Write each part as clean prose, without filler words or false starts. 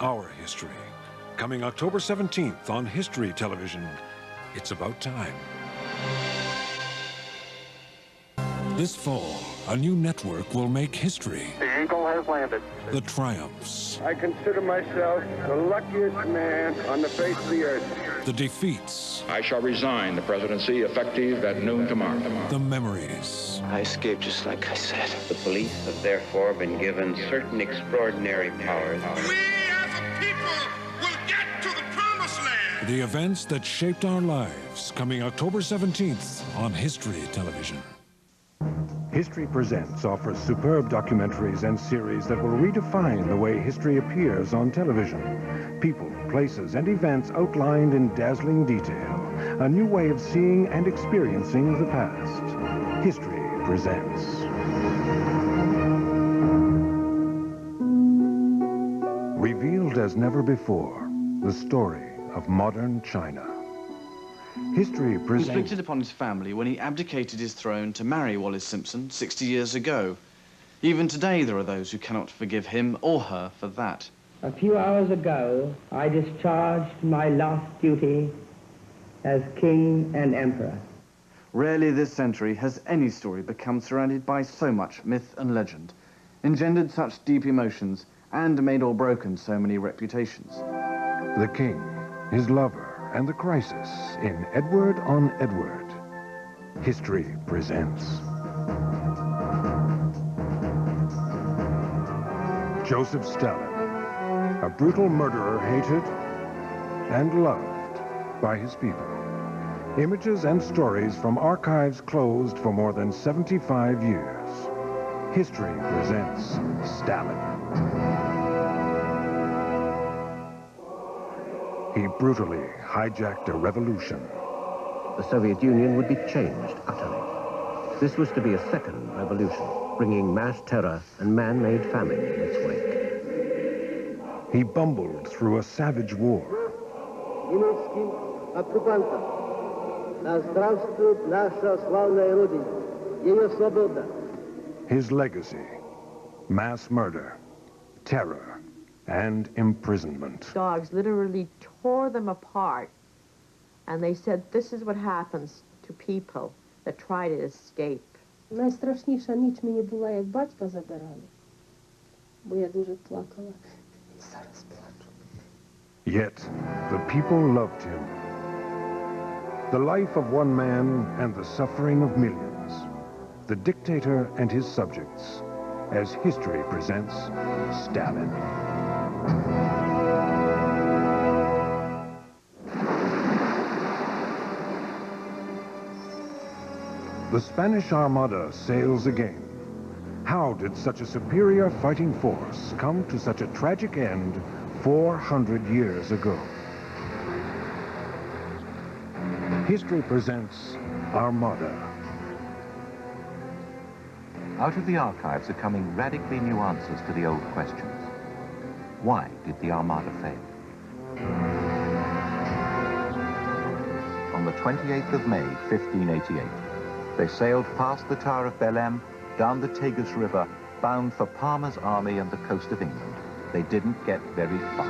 our history. Coming October 17th on History Television. It's about time. This fall, a new network will make history. The Eagle has landed. The triumphs. I consider myself the luckiest man on the face of the earth. The defeats. I shall resign the presidency effective at noon tomorrow. The memories. I escaped just like I said. The police have therefore been given certain extraordinary powers. We as a people will get to the promised land. The events that shaped our lives, coming October 17th on History Television. History Presents offers superb documentaries and series that will redefine the way history appears on television. People, places, and events outlined in dazzling detail. A new way of seeing and experiencing the past. History Presents. Revealed as never before, the story of modern China. History presents... Inflicted upon his family when he abdicated his throne to marry Wallis Simpson 60 years ago. Even today, there are those who cannot forgive him or her for that. A few hours ago, I discharged my last duty as king and emperor. Rarely this century has any story become surrounded by so much myth and legend, engendered such deep emotions, and made or broken so many reputations. The king, his lover, and the crisis in Edward on Edward. History Presents. Joseph Stalin, a brutal murderer hated and loved by his people. Images and stories from archives closed for more than 75 years. History Presents Stalin. He brutally hijacked a revolution. The Soviet Union would be changed utterly. This was to be a second revolution, bringing mass terror and man-made famine in its wake. He bumbled through a savage war. His legacy, mass murder, terror, and imprisonment. Dogs literally tore them apart, and they said this is what happens to people that try to escape. Найстрашніша ніч мені була, як батька забирали, бо я дуже плакала. Зараз плачу. Yet the people loved him. The life of one man and the suffering of millions. The dictator and his subjects, as history presents Stalin. The Spanish Armada sails again. How did such a superior fighting force come to such a tragic end 400 years ago? History presents Armada. Out of the archives are coming radically new answers to the old questions. Why did the Armada fail? On the 28th of May, 1588, they sailed past the Tower of Belem, down the Tagus River, bound for Parma's army and the coast of England. They didn't get very far.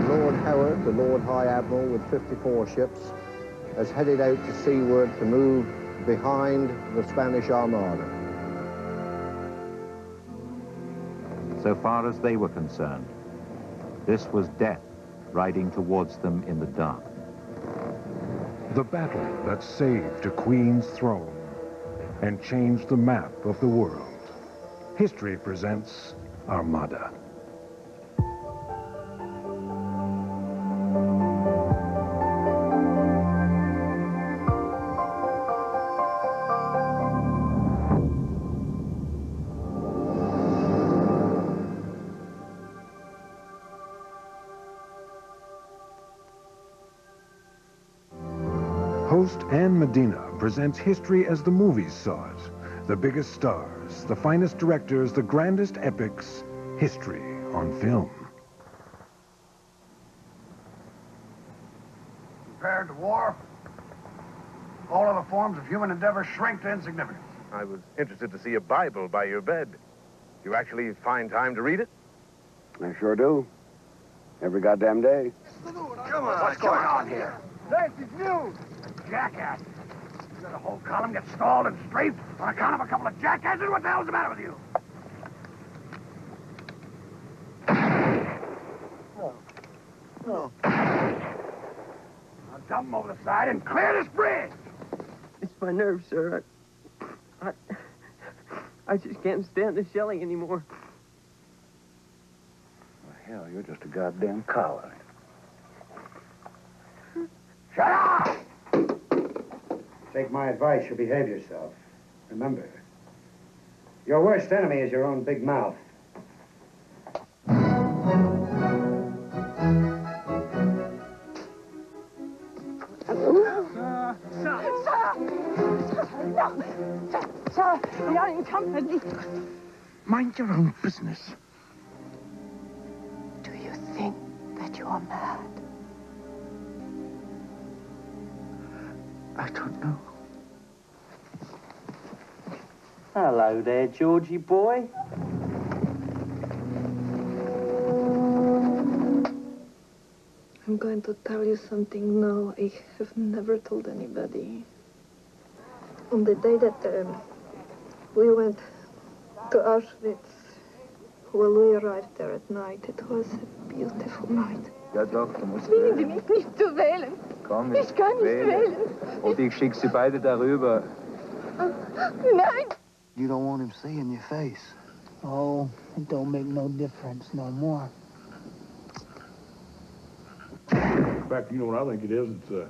Lord Howard, the Lord High Admiral with 54 ships, has headed out to seaward to move behind the Spanish Armada. So far as they were concerned, this was death riding towards them in the dark. The battle that saved a queen's throne and changed the map of the world. History presents Armada. Host Ann Medina presents history as the movies saw it. The biggest stars, the finest directors, the grandest epics, history on film. Compared to war, all other forms of human endeavor shrink to insignificance. I was interested to see a Bible by your bed. You actually find time to read it? I sure do. Every goddamn day. Come on, what's going on here? This is news. Jackass. You got a whole column get stalled and strafed on account of a couple of jackasses? What the hell's the matter with you? No. Now dump them over the side and clear this bridge. It's my nerves, sir. I just can't stand the shelling anymore. Well, hell, you're just a goddamn coward. Shut up! Take my advice, you behave yourself. Remember, your worst enemy is your own big mouth. Sir, we are in company. Mind your own business. Do you think that you are mad? I don't know. Hello there, Georgie boy. I'm going to tell you something now I have never told anybody. On the day that we went to Auschwitz, when we arrived there at night, it was a beautiful night. Ja doch, du musst Zwingen Sie wählen. mich nicht zu wählen. Komm, Ich kann nicht wählen. Und ich schick sie beide darüber. Nein! You don't want him seeing your face. Oh, it don't make no difference no more. In fact, you know what I think it is? It's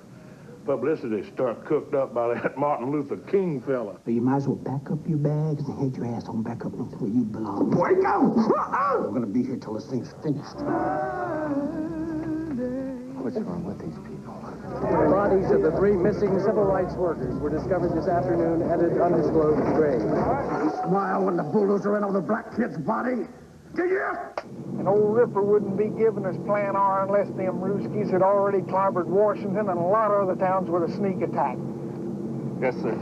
publicity stunt cooked up by that Martin Luther King fella. You might as well pack up your bags and head your ass on back up where you belong. Wake up! We're gonna be here till this thing's finished. What's wrong with these people? The bodies of the 3 missing civil rights workers were discovered this afternoon at an undisclosed grave. You smile when the bulldozer ran over the black kid's body? Did you? And old Ripper wouldn't be giving us Plan R unless them Ruskies had already clobbered Washington and a lot of other towns with a sneak attack. Yes, sir.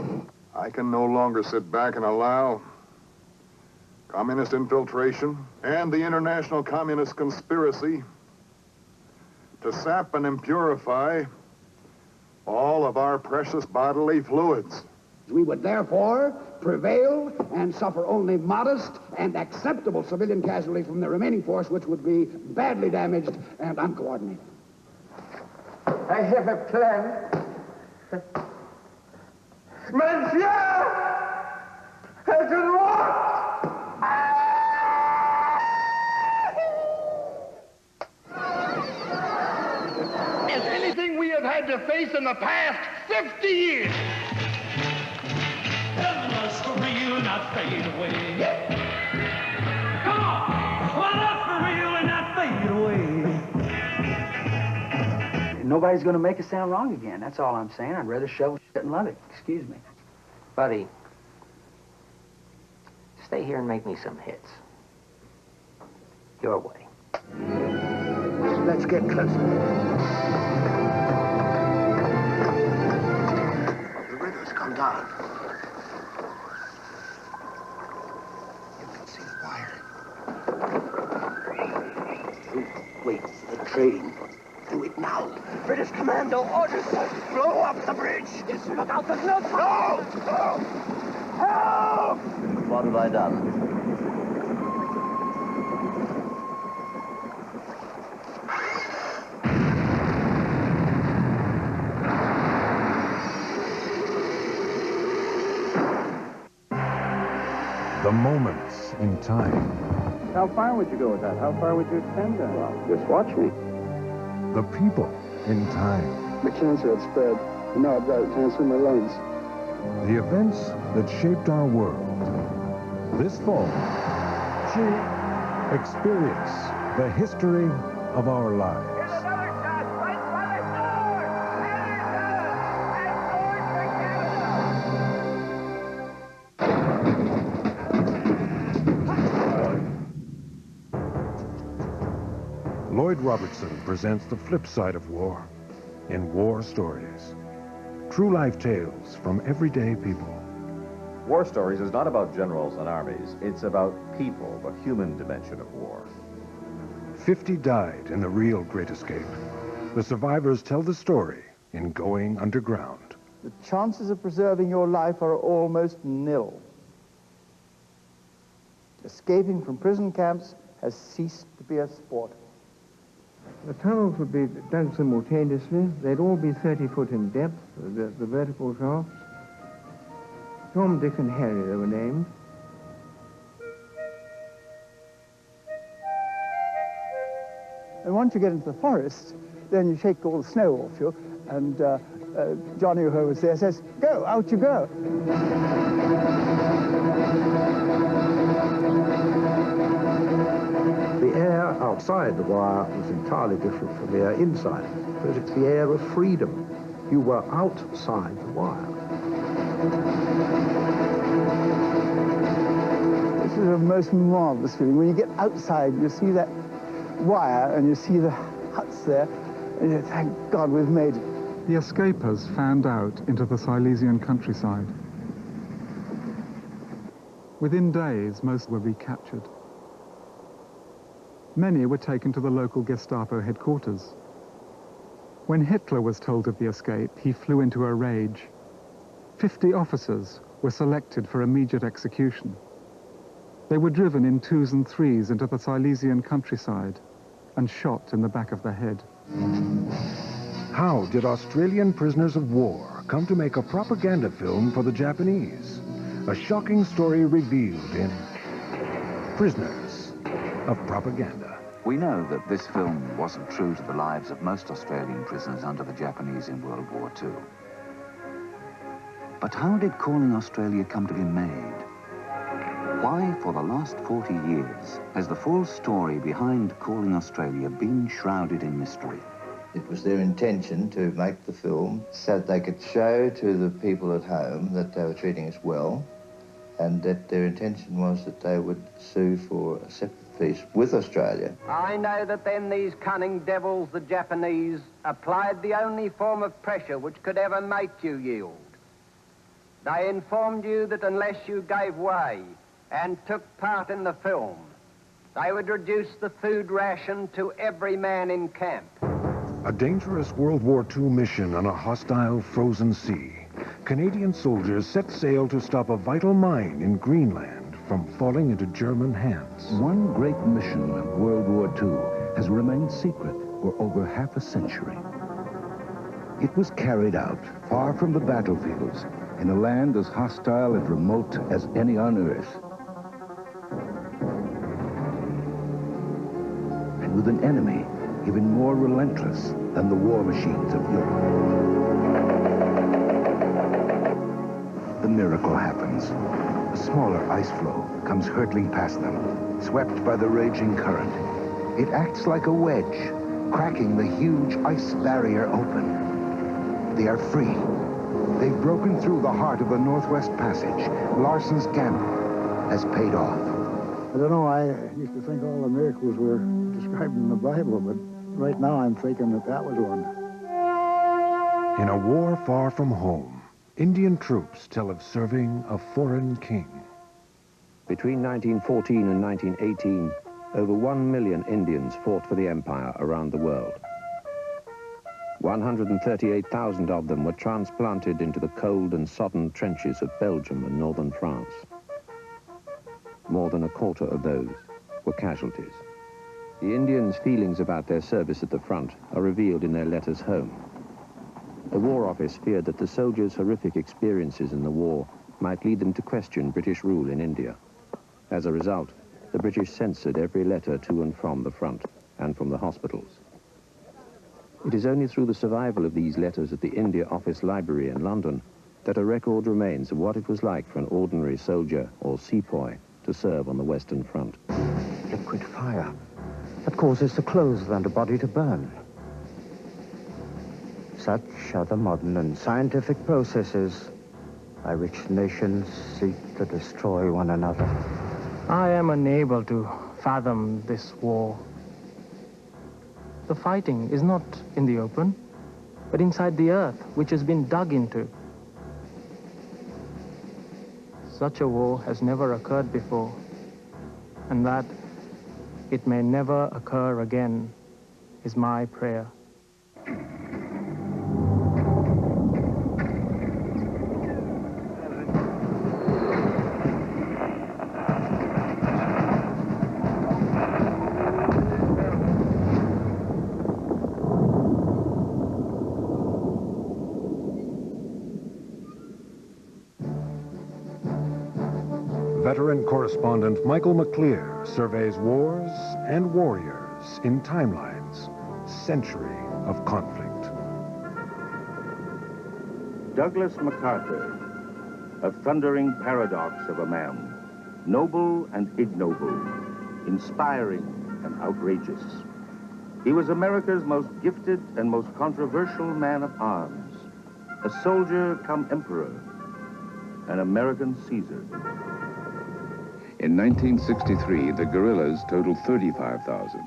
I can no longer sit back and allow communist infiltration and the international communist conspiracy to sap and impurify all of our precious bodily fluids. We would therefore prevail and suffer only modest and acceptable civilian casualties from the remaining force, which would be badly damaged and uncoordinated. I have a plan. Monsieur! It will work! As anything we have had to face in the past 50 years. Tell us for real, not fade away. Come on! What up for real and not fade away? Nobody's going to make it sound wrong again. That's all I'm saying. I'd rather shovel shit and love it. Excuse me. Buddy, stay here and make me some hits. Your way. Let's get closer. The river's come down. You can see the wire. Wait, the train. Do it now. British Commando orders us. Blow up the bridge. Yes, look out the milk. No! No! Help! What have I done? The moments in time. How far would you go with that? How far would you extend that? Well, just watch me. The people in time. The cancer had spread, and now I've got cancer in my lungs. The events that shaped our world. This fall, experience the history of our lives. Lloyd Robertson presents the flip side of war in War Stories. True life tales from everyday people. War Stories is not about generals and armies. It's about people, the human dimension of war. 50 died in the real Great Escape. The survivors tell the story in Going Underground. The chances of preserving your life are almost nil. Escaping from prison camps has ceased to be a sport. The tunnels would be dug simultaneously. They'd all be 30 foot in depth, the vertical shafts. Tom, Dick, and Harry, they were named. And once you get into the forest, then you shake all the snow off you, and Johnny, who was there, says, "Go, out you go." The air outside the wire was entirely different from the air inside, because it's the air of freedom. You were outside the wire. This is a most marvelous feeling. When you get outside, you see that wire, and you see the huts there, and you thank God we've made it. The escapers fanned out into the Silesian countryside. Within days, most were recaptured. Many were taken to the local Gestapo headquarters. When Hitler was told of the escape, he flew into a rage. 50 officers were selected for immediate execution. They were driven in 2s and 3s into the Silesian countryside and shot in the back of the head. How did Australian prisoners of war come to make a propaganda film for the Japanese? A shocking story revealed in Prisoners of Propaganda. We know that this film wasn't true to the lives of most Australian prisoners under the Japanese in World War II. But how did Calling Australia come to be made? Why, for the last 40 years, has the full story behind Calling Australia been shrouded in mystery? It was their intention to make the film so that they could show to the people at home that they were treating us well, and that their intention was that they would sue for a separate fees with Australia. I know that then these cunning devils, the Japanese, applied the only form of pressure which could ever make you yield. They informed you that unless you gave way and took part in the film, they would reduce the food ration to every man in camp. A dangerous World War II mission on a hostile frozen sea. Canadian soldiers set sail to stop a vital mine in Greenland from falling into German hands. One great mission of World War II has remained secret for over half a century. It was carried out far from the battlefields in a land as hostile and remote as any on Earth. And with an enemy even more relentless than the war machines of Europe. The miracle happens. A smaller ice floe comes hurtling past them, swept by the raging current. It acts like a wedge, cracking the huge ice barrier open. They are free. They've broken through the heart of the Northwest Passage. Larson's gamble has paid off. I don't know, I used to think all the miracles were described in the Bible, but right now I'm thinking that that was one. In a war far from home, Indian troops tell of serving a foreign king. Between 1914 and 1918, over 1 million Indians fought for the empire around the world. 138,000 of them were transplanted into the cold and sodden trenches of Belgium and northern France. More than a quarter of those were casualties. The Indians' feelings about their service at the front are revealed in their letters home. The War Office feared that the soldiers' horrific experiences in the war might lead them to question British rule in India. As a result, the British censored every letter to and from the front and from the hospitals. It is only through the survival of these letters at the India Office Library in London that a record remains of what it was like for an ordinary soldier or sepoy to serve on the Western Front. Liquid fire that causes the clothes of the underbody to burn. Such are the modern and scientific processes by which nations seek to destroy one another. I am unable to fathom this war. The fighting is not in the open, but inside the earth, which has been dug into. such a war has never occurred before, and that it may never occur again is my prayer. Veteran correspondent Michael McClear surveys wars and warriors in timelines, century of conflict. Douglas MacArthur, a thundering paradox of a man, noble and ignoble, inspiring and outrageous. He was America's most gifted and most controversial man of arms, a soldier come emperor, an American Caesar. In 1963, the guerrillas totaled 35,000.